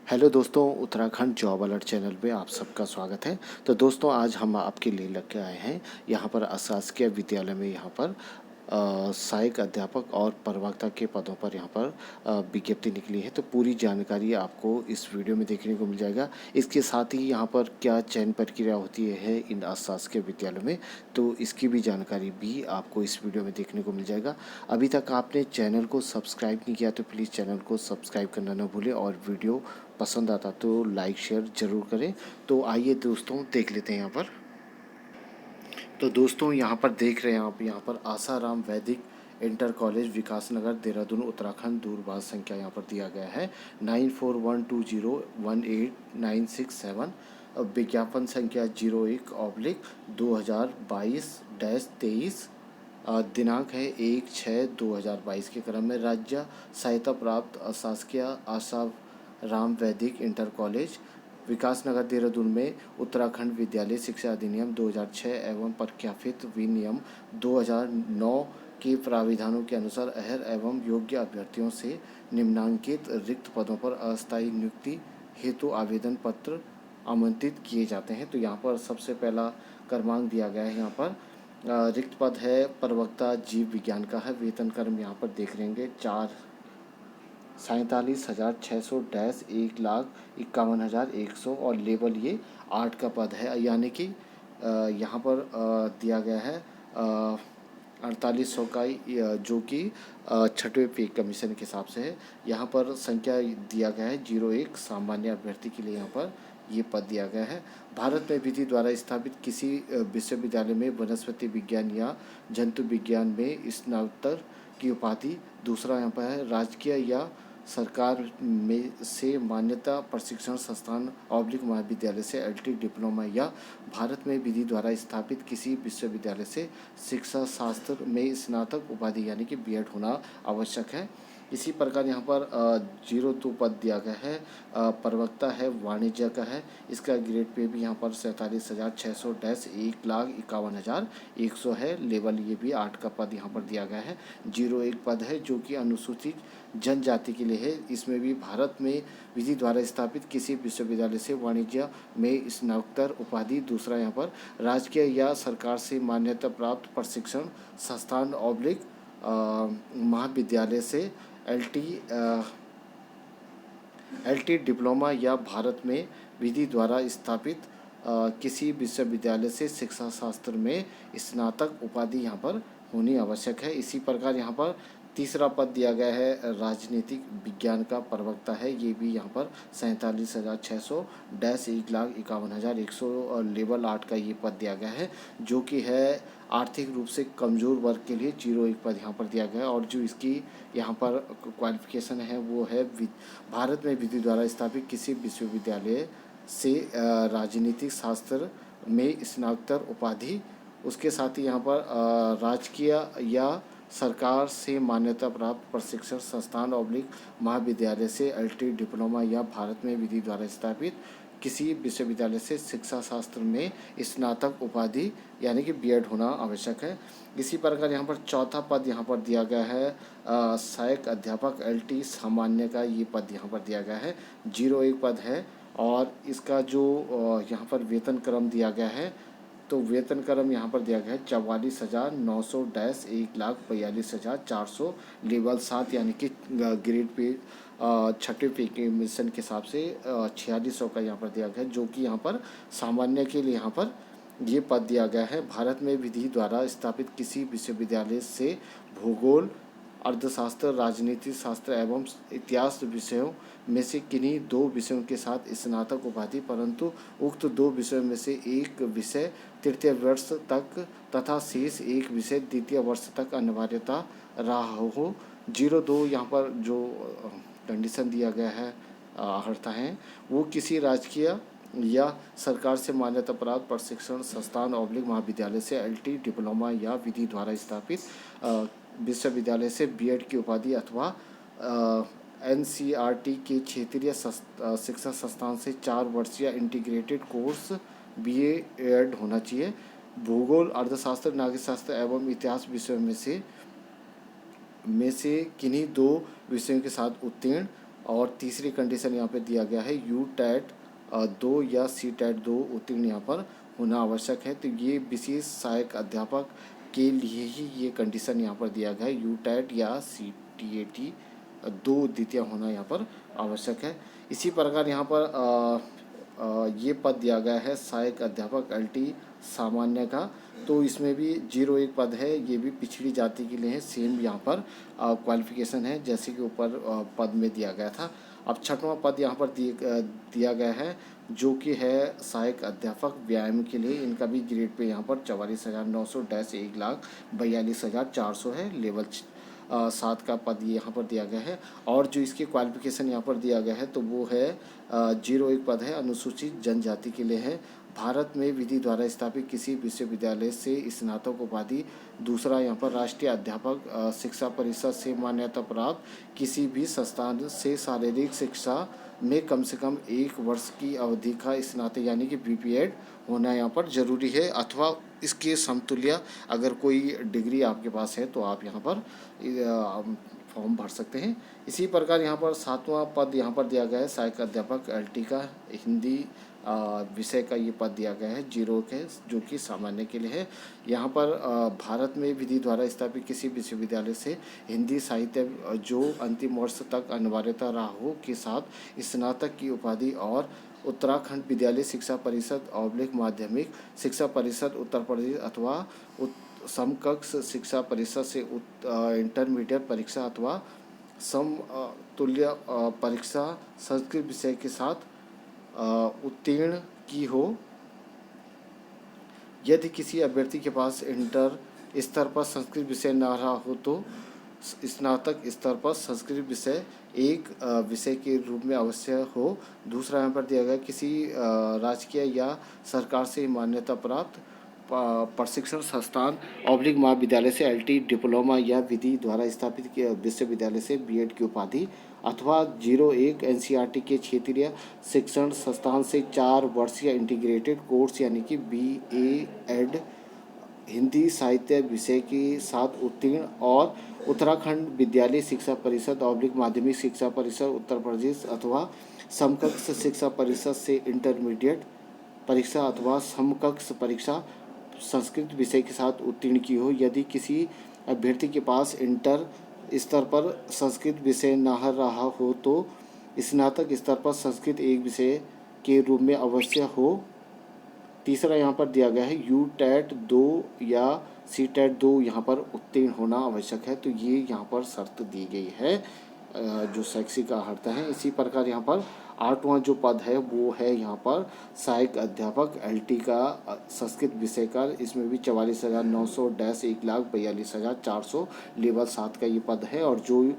Hello दोस्तों, Uttarakhand job alert channel में आप सबका स्वागत है। तो दोस्तों, आज हम आपके लिए लेकर आए हैं यहाँ पर अशासकीय विद्यालय में यहाँ पर सहायक अध्यापक और प्रवक्ता के पदों पर यहाँ पर विज्ञप्ति निकली है। तो पूरी जानकारी आपको इस वीडियो में देखने को मिल जाएगा। इसके साथ ही यहाँ पर क्या चयन प्रक्रिया होती है इन अशासकीय विद्यालयों में, तो इसकी भी जानकारी भी आपको इस वीडियो में देखने को मिल जाएगा। अभी तक आपने चैनल को सब्सक्राइब नहीं किया तो प्लीज़ चैनल को सब्सक्राइब करना ना भूलें, और वीडियो पसंद आता तो लाइक शेयर ज़रूर करें। तो आइए दोस्तों, देख लेते हैं यहाँ पर। तो दोस्तों, यहाँ पर देख रहे हैं आप, यहाँ पर आसाराम वैदिक इंटर कॉलेज विकासनगर देहरादून उत्तराखंड, दूरभाष संख्या यहाँ पर दिया गया है 9412018967। विज्ञापन संख्या 01/2022-23। दिनांक है 1/6/2022 के क्रम में राज्य सहायता प्राप्त अशासकीय आसाराम वैदिक इंटर कॉलेज विकासनगर देहरादून में उत्तराखंड विद्यालय शिक्षा अधिनियम 2006 एवं प्रख्यापित विनियम 2009 के प्राविधानों के अनुसार अहर एवं योग्य अभ्यर्थियों से निम्नांकित रिक्त पदों पर अस्थायी नियुक्ति हेतु आवेदन पत्र आमंत्रित किए जाते हैं। तो यहाँ पर सबसे पहला क्रमांक दिया गया है। यहाँ पर रिक्त पद है प्रवक्ता जीव विज्ञान का है। वेतन क्रम यहाँ पर देख लेंगे 47,600-1,51,100 और लेवल ये 8 का पद है, यानी कि यहाँ पर दिया गया है 4800 का, जो कि छठवें पे कमीशन के हिसाब से है। यहाँ पर संख्या दिया गया है 01 सामान्य अभ्यर्थी के लिए यहाँ पर ये पद दिया गया है। भारत में विधि द्वारा स्थापित किसी विश्वविद्यालय में वनस्पति विज्ञान या जंतु विज्ञान में स्नातक की उपाधि। दूसरा यहाँ पर है राजकीय या सरकार में से मान्यता प्रशिक्षण संस्थान ऑब्लिक महाविद्यालय से एलटी डिप्लोमा या भारत में विधि द्वारा स्थापित किसी विश्वविद्यालय से शिक्षा शास्त्र में स्नातक उपाधि यानी कि बीएड होना आवश्यक है। इसी प्रकार यहाँ पर 02 पद दिया गया है। प्रवक्ता है वाणिज्य का है। इसका ग्रेड पे भी यहाँ पर 47,600-1,51,100 है। लेवल ये भी 8 का पद यहाँ पर दिया गया है। 01 पद है जो कि अनुसूचित जनजाति के लिए है। इसमें भी भारत में विधि द्वारा स्थापित किसी विश्वविद्यालय से वाणिज्य में स्नातकोत्तर उपाधि। दूसरा यहाँ पर राजकीय या सरकार से मान्यता प्राप्त प्रशिक्षण संस्थान ऑब्लिक महाविद्यालय से एलटी डिप्लोमा या भारत में विधि द्वारा स्थापित किसी विश्वविद्यालय से शिक्षा शास्त्र में स्नातक उपाधि यहाँ पर होनी आवश्यक है। इसी प्रकार यहाँ पर तीसरा पद दिया गया है राजनीतिक विज्ञान का प्रवक्ता है। ये भी यहाँ पर 47,600-1,51,100 और लेवल 8 का ये पद दिया गया है, जो कि है आर्थिक रूप से कमज़ोर वर्ग के लिए। 01 पद यहाँ पर दिया गया है। और जो इसकी यहाँ पर क्वालिफिकेशन है वो है भारत में विधि द्वारा स्थापित किसी विश्वविद्यालय से राजनीतिक शास्त्र में स्नातकोत्तर उपाधि। उसके साथ ही यहाँ पर राजकीय या सरकार से मान्यता प्राप्त प्रशिक्षण संस्थान ऑब्लिक महाविद्यालय से एलटी डिप्लोमा या भारत में विधि द्वारा स्थापित किसी विश्वविद्यालय से शिक्षा शास्त्र में स्नातक उपाधि यानी कि बीएड होना आवश्यक है। इसी प्रकार यहाँ पर चौथा पद यहाँ पर दिया गया है सहायक अध्यापक एलटी सामान्य का ये पद यहाँ पर दिया गया है। 01 पद है। और इसका जो यहाँ पर वेतन क्रम दिया गया है, तो वेतन क्रम यहाँ पर दिया गया है 44,900-1,42,400 लेवल 7 यानी कि ग्रेड पे छठे पे के मिशन के हिसाब से 4600 का यहाँ पर दिया गया है, जो कि यहाँ पर सामान्य के लिए यहाँ पर ये पद दिया गया है। भारत में विधि द्वारा स्थापित किसी विश्वविद्यालय से भूगोल अर्थशास्त्र राजनीति शास्त्र एवं इतिहास विषयों में से किन्हीं 2 विषयों के साथ स्नातक उपाधि, परंतु उक्त 2 विषयों में से एक विषय तृतीय वर्ष तक तथा शेष एक विषय द्वितीय वर्ष तक अनिवार्यता रहा हो। 02 यहाँ पर जो कंडीशन दिया गया है अर्थता है वो किसी राजकीय या सरकार से मान्यता प्राप्त प्रशिक्षण संस्थान ऑब्लिक महाविद्यालय से एलटी डिप्लोमा या विधि द्वारा स्थापित विश्वविद्यालय से बीएड की उपाधि अथवा एनसीईआरटी के क्षेत्रीय शिक्षा संस्थान से 4 वर्षीय इंटीग्रेटेड कोर्स बीएड होना चाहिए। भूगोल अर्थशास्त्र नागरिक शास्त्र एवं इतिहास विषयों में से किन्हीं 2 विषयों के साथ उत्तीर्ण और तीसरी कंडीशन यहाँ पे दिया गया है यू टैट 2 या सी टैट 2 उत्तीर्ण यहाँ पर होना आवश्यक है। तो ये विशेष सहायक अध्यापक के लिए ही ये कंडीशन यहाँ पर दिया गया है, यू टैट या सी टी ए टी 2 द्वितीय होना यहाँ पर आवश्यक है। इसी प्रकार यहाँ पर ये पद दिया गया है सहायक अध्यापक LT सामान्य का। तो इसमें भी 01 पद है, ये भी पिछड़ी जाति के लिए है। सेम यहाँ पर क्वालिफिकेशन है जैसे कि ऊपर पद में दिया गया था। अब छठवां पद यहाँ पर दिया गया है जो कि है सहायक अध्यापक व्यायाम के लिए। इनका भी ग्रेड पे यहाँ पर 44,900-1,42,400 है। लेवल 7 का पद यहाँ पर दिया गया है। और जो इसकी क्वालिफिकेशन यहाँ पर दिया गया है तो वो है 01 पद है, अनुसूचित जनजाति के लिए है। भारत में विधि द्वारा स्थापित किसी विश्वविद्यालय से स्नातक उपाधि। दूसरा यहाँ पर राष्ट्रीय अध्यापक शिक्षा परिषद से मान्यता प्राप्त किसी भी संस्थान से शारीरिक शिक्षा में कम से कम 1 वर्ष की अवधि का स्नातक यानी कि BPEd होना यहाँ पर ज़रूरी है, अथवा इसके समतुल्य अगर कोई डिग्री आपके पास है तो आप यहाँ पर फॉर्म भर सकते हैं। इसी प्रकार यहाँ पर 7वां पद यहाँ पर दिया गया है सहायक अध्यापक LT का हिंदी विषय का ये पद दिया गया है 0 के, जो कि सामान्य के लिए है। यहाँ पर भारत में विधि द्वारा स्थापित किसी विश्वविद्यालय से हिंदी साहित्य जो अंतिम वर्ष तक अनिवार्यता रहा हो के साथ स्नातक की उपाधि और उत्तराखंड विद्यालय शिक्षा परिषद माध्यमिक शिक्षा परिषद उत्तर प्रदेश अथवा समकक्ष शिक्षा परिषद से इंटरमीडिएट परीक्षा अथवा समतुल्य परीक्षा संस्कृत विषय के साथ उत्तीर्ण की हो। यदि किसी अभ्यर्थी के पास इंटर स्तर पर संस्कृत विषय न रहा हो तो स्नातक स्तर पर संस्कृत विषय एक विषय के रूप में अवश्य हो। दूसरा यहाँ पर दिया गया किसी राजकीय या सरकार से मान्यता प्राप्त प्रशिक्षण संस्थान महाविद्यालय से LT डिप्लोमा या विधि द्वारा स्थापित विश्वविद्यालय से BEd की उपाधि, अथवा 01 NCERT के क्षेत्रीय शिक्षण संस्थान से 4 वर्षीय इंटीग्रेटेड कोर्स यानी कि BA-Ed हिंदी साहित्य विषय के साथ उत्तीर्ण और उत्तराखंड विद्यालय शिक्षा परिषद माध्यमिक शिक्षा परिषद उत्तर प्रदेश अथवा समकक्ष शिक्षा परिषद से इंटरमीडिएट परीक्षा अथवा समकक्ष परीक्षा संस्कृत विषय के साथ उत्तीर्ण की हो। यदि किसी अभ्यर्थी के पास इंटर स्तर पर संस्कृत विषय न रहा हो तो स्नातक स्तर पर संस्कृत एक विषय के रूप में अवश्य हो। तीसरा यहाँ पर दिया गया है यू टैट 2 या सी टैट 2 यहाँ पर उत्तीर्ण होना आवश्यक है। तो ये यहाँ पर शर्त दी गई है जो शैक्षिक अर्हता है। इसी प्रकार यहाँ पर 8वां जो पद है वो है यहाँ पर सहायक अध्यापक LT का संस्कृत विषय का। इसमें भी 44,900-1,42,400 लेवल 7 का ये पद है। और जो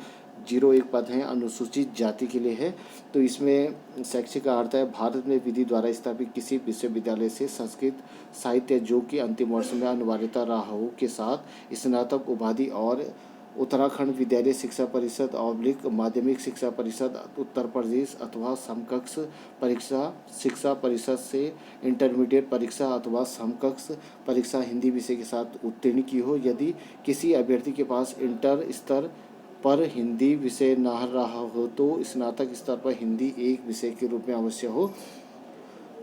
01 पद हैं अनुसूचित जाति के लिए है। तो इसमें शैक्षिक अर्हता है भारत में विधि द्वारा स्थापित किसी विश्वविद्यालय से संस्कृत साहित्य जो कि अंतिम वर्ष में अनिवार्यता रहा हो के साथ स्नातक उपाधि और उत्तराखंड विद्यालय शिक्षा परिषद माध्यमिक शिक्षा परिषद उत्तर प्रदेश अथवा समकक्ष परीक्षा शिक्षा परिषद से इंटरमीडिएट परीक्षा अथवा समकक्ष परीक्षा हिंदी विषय के साथ उत्तीर्ण की हो। यदि किसी अभ्यर्थी के पास इंटर स्तर पर हिंदी विषय न रहा हो तो स्नातक स्तर पर हिंदी एक विषय के रूप में अवश्य हो।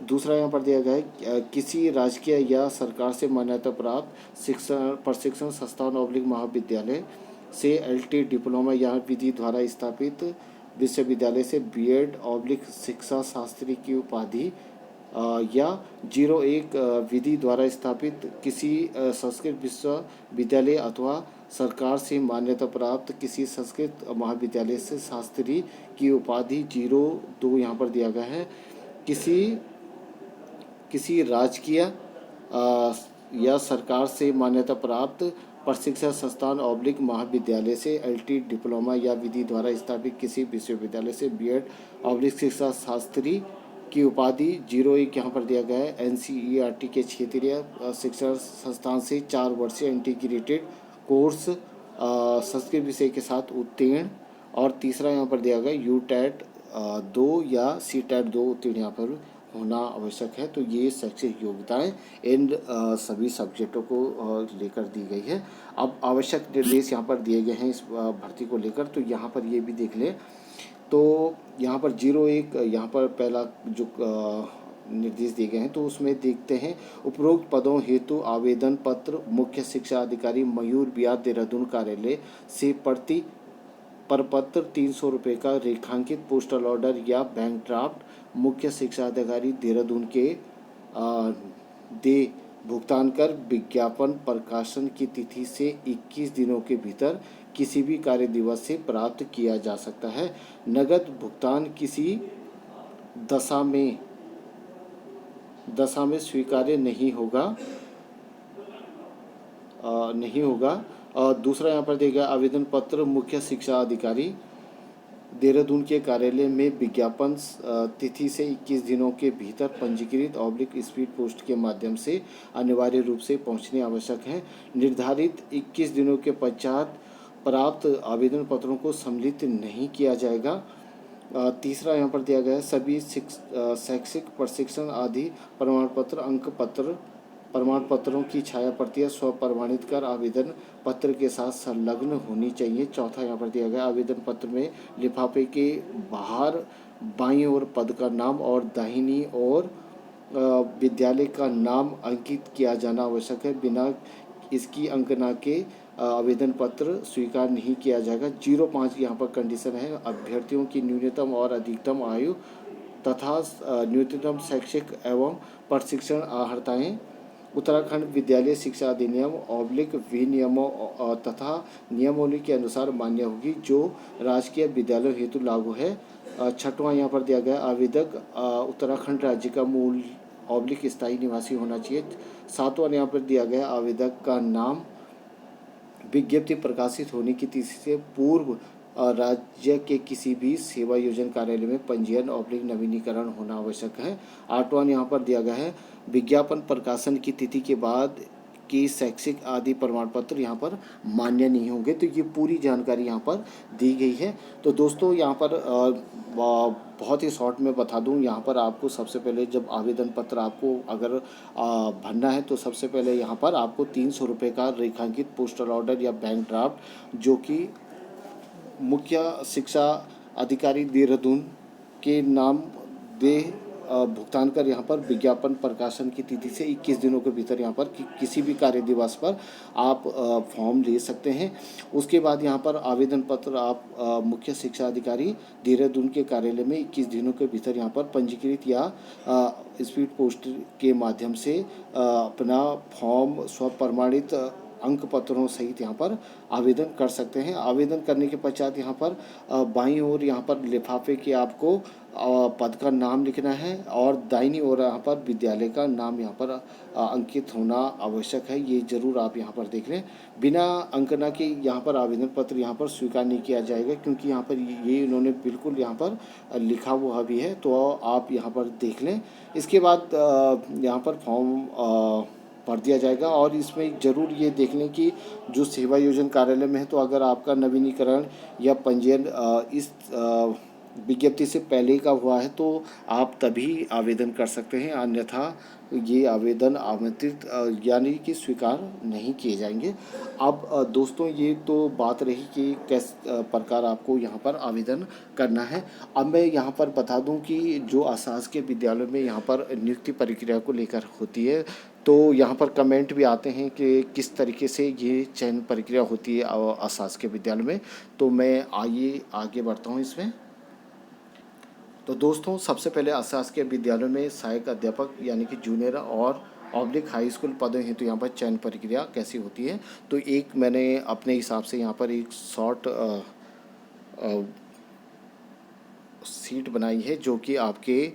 दूसरा यहाँ पर दिया गया है किसी राजकीय या सरकार से मान्यता प्राप्त प्रशिक्षण संस्थान महाविद्यालय से LT डिप्लोमा या विधि द्वारा स्थापित विश्वविद्यालय से BEd शिक्षा शास्त्री की उपाधि या 01 विधि द्वारा स्थापित किसी संस्कृत विश्वविद्यालय अथवा सरकार से मान्यता प्राप्त किसी संस्कृत महाविद्यालय से शास्त्री की उपाधि 02 यहाँ पर दिया गया है। किसी राजकीय या सरकार से मान्यता प्राप्त प्रशिक्षण संस्थान महाविद्यालय से LT डिप्लोमा या विधि द्वारा स्थापित किसी विश्वविद्यालय से BEd शिक्षा शास्त्री की उपाधि 01 यहाँ पर दिया गया है। NCERT के क्षेत्रीय शिक्षण संस्थान से 4 वर्षीय इंटीग्रेटेड कोर्स संस्कृत विषय के साथ उत्तीर्ण। और तीसरा यहाँ पर दिया गया यू टैट 2 या सी टैट 2 उत्तीर्ण यहाँ पर होना आवश्यक है। तो ये शैक्षिक योग्यताएं इन सभी सब्जेक्टों को लेकर दी गई है। अब आवश्यक निर्देश यहाँ पर दिए गए हैं इस भर्ती को लेकर। तो यहाँ पर ये भी देख लें तो यहाँ पर 01 यहाँ पर पहला जो निर्देश दिए गए हैं तो उसमें देखते हैं, उपरोक्त पदों हेतु आवेदन पत्र मुख्य शिक्षा अधिकारी मयूर बिहार देहरादून कार्यालय से प्रति प्रपत्र 300 रुपये का रेखांकित पोस्टल ऑर्डर या बैंक ड्राफ्ट मुख्य शिक्षा अधिकारी देहरादून के दे भुगतान कर विज्ञापन प्रकाशन की तिथि से 21 दिनों के भीतर किसी भी कार्य दिवस से प्राप्त किया जा सकता है। नगद भुगतान किसी दशा में स्वीकार्य नहीं होगा। दूसरा यहाँ पर देगा, आवेदन पत्र मुख्य शिक्षा अधिकारी देहरादून के कार्यालय में विज्ञापन तिथि से 21 दिनों के भीतर पंजीकृत स्पीड पोस्ट के माध्यम से अनिवार्य रूप से पहुंचने आवश्यक है। निर्धारित 21 दिनों के पश्चात प्राप्त आवेदन पत्रों को सम्मिलित नहीं किया जाएगा। तीसरा यहाँ पर दिया गया है, सभी शैक्षिक प्रशिक्षण आदि प्रमाण पत्र अंक पत्र प्रमाण पत्रों की छाया प्रतियां स्वप्रमाणित कर आवेदन पत्र के साथ संलग्न होनी चाहिए। चौथा यहाँ पर दिया गया, आवेदन पत्र में लिफाफे के बाहर बाईं ओर पद का नाम और दाहिनी ओर विद्यालय का नाम अंकित किया जाना आवश्यक है। बिना इसकी अंकना के आवेदन पत्र स्वीकार नहीं किया जाएगा। 05 यहाँ पर कंडीशन है, अभ्यर्थियों की न्यूनतम और अधिकतम आयु तथा न्यूनतम शैक्षिक एवं प्रशिक्षण अर्हताएँ उत्तराखंड विद्यालय शिक्षा अधिनियम विनियमों तथा नियमावली के अनुसार मान्य होगी, जो राजकीय विद्यालयों हेतु लागू है। छठवां यहाँ पर दिया गया, आवेदक उत्तराखंड राज्य का मूल स्थायी निवासी होना चाहिए। सातवां यहाँ पर दिया गया, आवेदक का नाम विज्ञप्ति प्रकाशित होने की तिथि से पूर्व राज्य के किसी भी सेवा योजन कार्यालय में पंजीयन नवीनीकरण होना आवश्यक है। आठवां यहाँ पर दिया गया है, विज्ञापन प्रकाशन की तिथि के बाद की शैक्षिक आदि प्रमाण पत्र यहाँ पर मान्य नहीं होंगे। तो ये पूरी जानकारी यहाँ पर दी गई है। तो दोस्तों यहाँ पर बहुत ही शॉर्ट में बता दूँ, यहाँ पर आपको सबसे पहले जब आवेदन पत्र आपको अगर भरना है तो सबसे पहले यहाँ पर आपको 300 रुपये का रेखांकित पोस्टल ऑर्डर या बैंक ड्राफ्ट जो कि मुख्य शिक्षा अधिकारी देहरादून के नाम दे भुगतान कर यहाँ पर विज्ञापन प्रकाशन की तिथि से 21 दिनों के भीतर यहाँ पर किसी भी कार्य दिवस पर आप फॉर्म ले सकते हैं। उसके बाद यहाँ पर आवेदन पत्र आप मुख्य शिक्षा अधिकारी देहरादून के कार्यालय में 21 दिनों के भीतर यहाँ पर पंजीकृत या स्पीड पोस्ट के माध्यम से अपना फॉर्म स्वप्रमाणित अंक पत्रों सहित यहाँ पर आवेदन कर सकते हैं। आवेदन करने के पश्चात यहाँ पर बाईं ओर यहाँ पर लिफाफे के आपको पद का नाम लिखना है और दाहिनी ओर यहाँ पर विद्यालय का नाम यहाँ पर अंकित होना आवश्यक है। ये ज़रूर आप यहाँ पर देख लें। बिना अंकना के यहाँ पर आवेदन पत्र यहाँ पर स्वीकार नहीं किया जाएगा, क्योंकि यहाँ पर ये इन्होंने बिल्कुल यहाँ पर लिखा हुआ भी है, तो आप यहाँ पर देख लें। इसके बाद यहाँ पर फॉर्म भर दिया जाएगा और इसमें ज़रूर ये देख लें कि जो सेवा योजन कार्यालय में है, तो अगर आपका नवीनीकरण या पंजीयन इस विज्ञप्ति से पहले का हुआ है तो आप तभी आवेदन कर सकते हैं, अन्यथा ये आवेदन आमंत्रित यानी कि स्वीकार नहीं किए जाएंगे। अब दोस्तों ये तो बात रही कि किस प्रकार आपको यहाँ पर आवेदन करना है। अब मैं यहाँ पर बता दूँ कि जो अशासकीय विद्यालयों में यहाँ पर नियुक्ति प्रक्रिया को लेकर होती है, तो यहाँ पर कमेंट भी आते हैं कि किस तरीके से ये चयन प्रक्रिया होती है अशासकीय विद्यालय में। तो मैं आइए आगे बढ़ता हूँ इसमें। तो दोस्तों सबसे पहले अशासकीय विद्यालयों में सहायक अध्यापक यानी कि जूनियर और हाई स्कूल पदों हेतु यहाँ पर चयन प्रक्रिया कैसी होती है, तो एक मैंने अपने हिसाब से यहाँ पर एक शॉर्ट सीट बनाई है जो कि आपके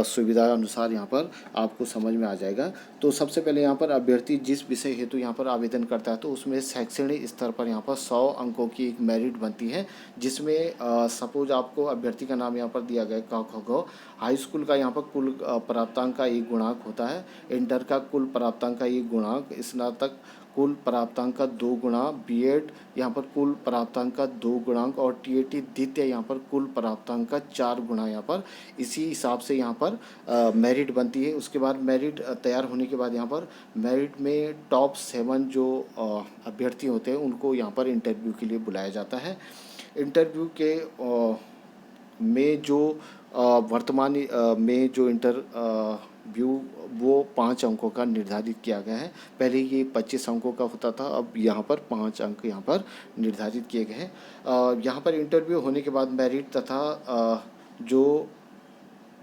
सुविधा अनुसार यहाँ पर आपको समझ में आ जाएगा। तो सबसे पहले यहाँ पर अभ्यर्थी जिस विषय हेतु यहाँ पर आवेदन करता है तो उसमें शैक्षणिक स्तर पर यहाँ पर 100 अंकों की एक मेरिट बनती है, जिसमें सपोज आपको अभ्यर्थी का नाम यहाँ पर दिया गया क ख ग। हाई स्कूल का यहाँ पर कुल प्राप्तांक का 1 गुणांक होता है, इंटर का कुल प्राप्तांक का 1 गुणांक, स्नातक कुल प्राप्तांक का 2 गुणा, बीएड यहाँ पर कुल प्राप्तांक का 2 गुणांक और टीएटी द्वितीय यहाँ पर कुल प्राप्तांक का 4 गुणा यहाँ पर इसी हिसाब से यहाँ पर मेरिट बनती है। उसके बाद मेरिट तैयार होने के बाद यहाँ पर मेरिट में टॉप 7 जो अभ्यर्थी होते हैं उनको यहाँ पर इंटरव्यू के लिए बुलाया जाता है। इंटरव्यू के में जो वर्तमान में जो इंटरव्यू वो 5 अंकों का निर्धारित किया गया है। पहले ये 25 अंकों का होता था, अब यहाँ पर 5 अंक यहाँ पर निर्धारित किए गए हैं। यहाँ पर इंटरव्यू होने के बाद मेरिट तथा जो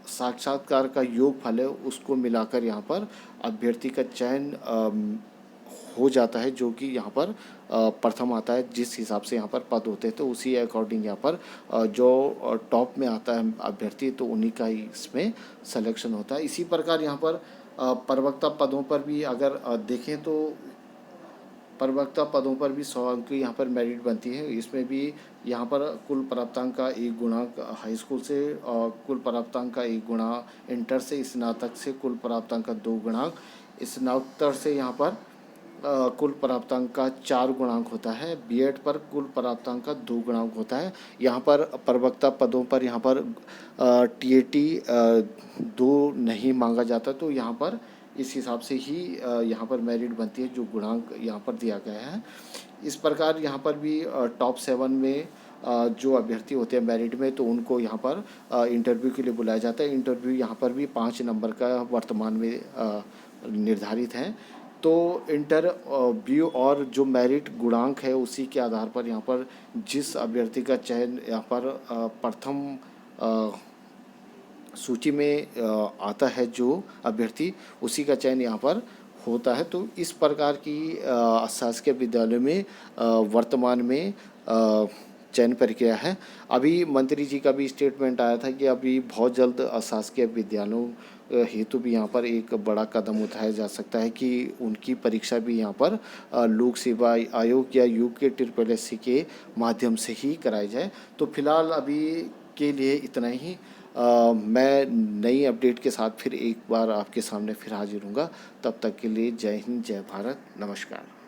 साक्षात्कार का योगफल है उसको मिलाकर यहाँ पर अभ्यर्थी का चयन हो जाता है, जो कि यहाँ पर प्रथम आता है। जिस हिसाब से यहाँ पर पद होते हैं तो उसी अकॉर्डिंग यहाँ पर जो टॉप में आता है अभ्यर्थी तो उन्हीं का ही इसमें सिलेक्शन होता है। इसी प्रकार यहाँ पर प्रवक्ता पदों पर भी अगर देखें तो प्रवक्ता पदों पर भी 100 अंक की यहाँ पर मेरिट बनती है। इसमें भी यहाँ पर कुल प्राप्तांक का 1 गुणा हाई स्कूल से और कुल प्राप्तांक का 1 गुणा इंटर से, स्नातक से कुल प्राप्तांक का 2 गुणांक, स्नातकोत्तर से यहाँ पर कुल प्राप्तांक का 4 गुणांक होता है। बीएड पर कुल प्राप्तांक का 2 गुणांक होता है। यहाँ पर प्रवक्ता पदों पर यहाँ पर टीएटी 2 नहीं मांगा जाता, तो यहाँ पर इस हिसाब से ही यहाँ पर मेरिट बनती है, जो गुणांक यहाँ पर दिया गया है। इस प्रकार यहाँ पर भी टॉप 7 में जो अभ्यर्थी होते हैं मेरिट में, तो उनको यहाँ पर इंटरव्यू के लिए बुलाया जाता है। इंटरव्यू यहाँ पर भी 5 नंबर का वर्तमान में निर्धारित है। तो इंटरव्यू और जो मेरिट गुणांक है उसी के आधार पर यहाँ पर जिस अभ्यर्थी का चयन यहाँ पर प्रथम सूची में आता है जो अभ्यर्थी, उसी का चयन यहाँ पर होता है। तो इस प्रकार की शासकीय विद्यालय में वर्तमान में चयन प्रक्रिया है। अभी मंत्री जी का भी स्टेटमेंट आया था कि अभी बहुत जल्द अशासकीय विद्यालयों हेतु भी यहाँ पर एक बड़ा कदम उठाया जा सकता है कि उनकी परीक्षा भी यहाँ पर लोक सेवा आयोग या यूके SSSC के माध्यम से ही कराई जाए। तो फिलहाल अभी के लिए इतना ही। मैं नई अपडेट के साथ फिर एक बार आपके सामने फिर हाजिर हूँगा। तब तक के लिए जय हिंद, जय भारत, नमस्कार।